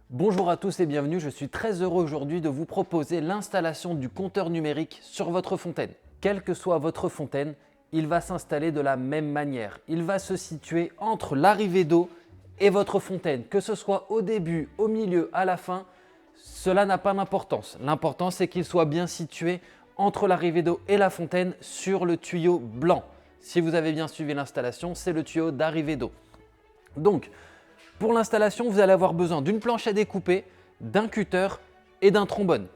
Bonjour à tous et bienvenue, je suis très heureux aujourd'hui de vous proposer l'installation du compteur numérique sur votre fontaine. Quelle que soit votre fontaine, il va s'installer de la même manière. Il va se situer entre l'arrivée d'eau et votre fontaine. Que ce soit au début, au milieu, à la fin, cela n'a pas d'importance. L'important c'est qu'il soit bien situé entre l'arrivée d'eau et la fontaine sur le tuyau blanc. Si vous avez bien suivi l'installation, c'est le tuyau d'arrivée d'eau. Donc, pour l'installation, vous allez avoir besoin d'une planche à découper, d'un cutter et d'un trombone.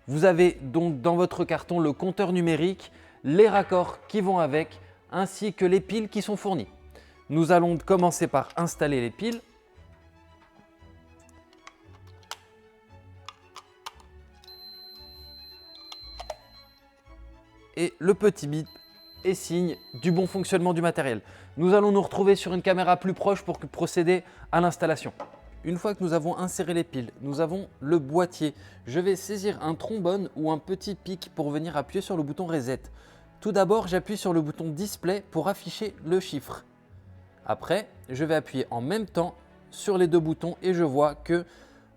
Vous avez donc dans votre carton le compteur numérique, les raccords qui vont avec, ainsi que les piles qui sont fournies. Nous allons commencer par installer les piles. Et le petit bip est signe du bon fonctionnement du matériel. Nous allons nous retrouver sur une caméra plus proche pour procéder à l'installation. Une fois que nous avons inséré les piles, nous avons le boîtier. Je vais saisir un trombone ou un petit pic pour venir appuyer sur le bouton Reset. Tout d'abord, j'appuie sur le bouton Display pour afficher le chiffre. Après, je vais appuyer en même temps sur les deux boutons et je vois que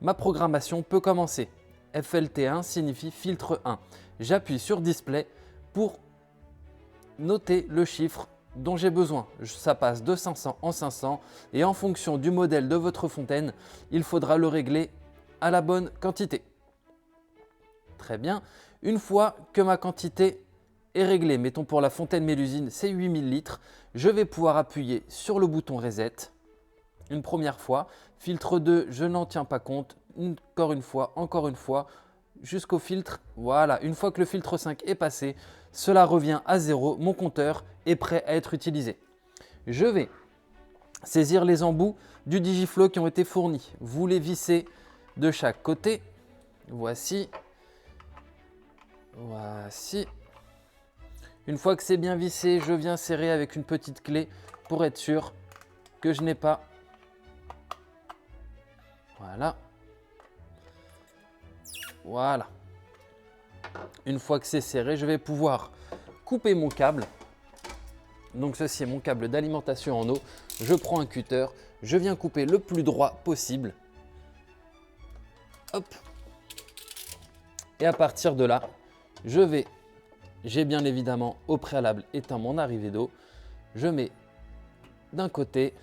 ma programmation peut commencer. FLT1 signifie filtre 1. J'appuie sur Display pour noter le chiffre dont j'ai besoin. Ça passe de 500 en 500 et en fonction du modèle de votre fontaine, il faudra le régler à la bonne quantité. Très bien. Une fois que ma quantité est réglée, mettons pour la fontaine Mélusine, c'est 8000 litres, je vais pouvoir appuyer sur le bouton Reset une première fois. Filtre 2, je n'en tiens pas compte. Encore une fois, jusqu'au filtre. Voilà, une fois que le filtre 5 est passé, cela revient à 0. Mon compteur est prêt à être utilisé. Je vais saisir les embouts du Digiflow qui ont été fournis. Vous les vissez de chaque côté. Voici. Une fois que c'est bien vissé, je viens serrer avec une petite clé pour être sûr que je n'ai pas. Voilà. Une fois que c'est serré, je vais pouvoir couper mon câble. Donc ceci est mon câble d'alimentation en eau. Je prends un cutter, je viens couper le plus droit possible. Hop. Et à partir de là, j'ai bien évidemment au préalable éteint mon arrivée d'eau. Je mets d'un côté,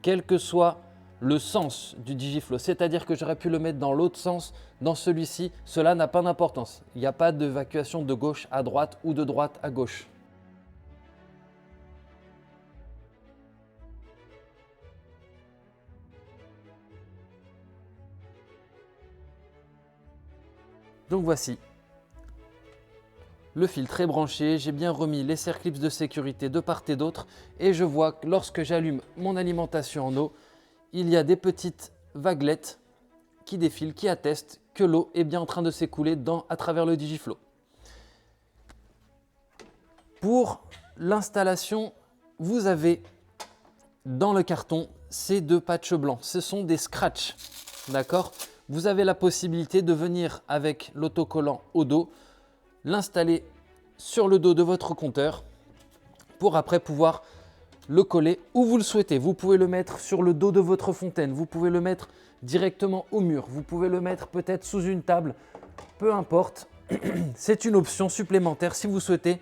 quel que soit le sens du Digiflow, c'est-à-dire que j'aurais pu le mettre dans l'autre sens, dans celui-ci, cela n'a pas d'importance. Il n'y a pas d'évacuation de gauche à droite ou de droite à gauche. Donc voici, le filtre est branché, j'ai bien remis les circlips de sécurité de part et d'autre et je vois que lorsque j'allume mon alimentation en eau, il y a des petites vaguelettes qui défilent, qui attestent que l'eau est bien en train de s'écouler à travers le Digiflow. Pour l'installation, vous avez dans le carton ces deux patchs blancs. Ce sont des scratchs, d'accord? Vous avez la possibilité de venir avec l'autocollant au dos, l'installer sur le dos de votre compteur pour après pouvoir le coller où vous le souhaitez. Vous pouvez le mettre sur le dos de votre fontaine, vous pouvez le mettre directement au mur, vous pouvez le mettre peut-être sous une table, peu importe. C'est une option supplémentaire si vous souhaitez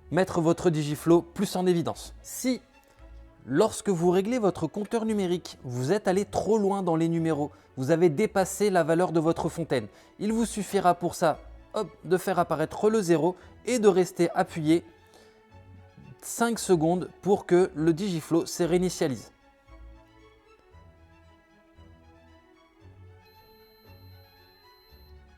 mettre votre Digiflow plus en évidence. Si lorsque vous réglez votre compteur numérique, vous êtes allé trop loin dans les numéros, vous avez dépassé la valeur de votre fontaine, il vous suffira pour ça de faire apparaître le 0 et de rester appuyé 5 secondes pour que le Digiflow se réinitialise.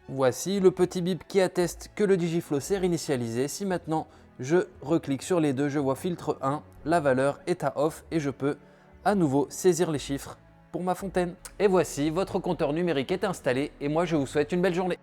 Voici le petit bip qui atteste que le Digiflow s'est réinitialisé. Si maintenant je reclique sur les deux, je vois filtre 1, la valeur est à off et je peux à nouveau saisir les chiffres pour ma fontaine. Et voici, votre compteur numérique est installé et moi je vous souhaite une belle journée.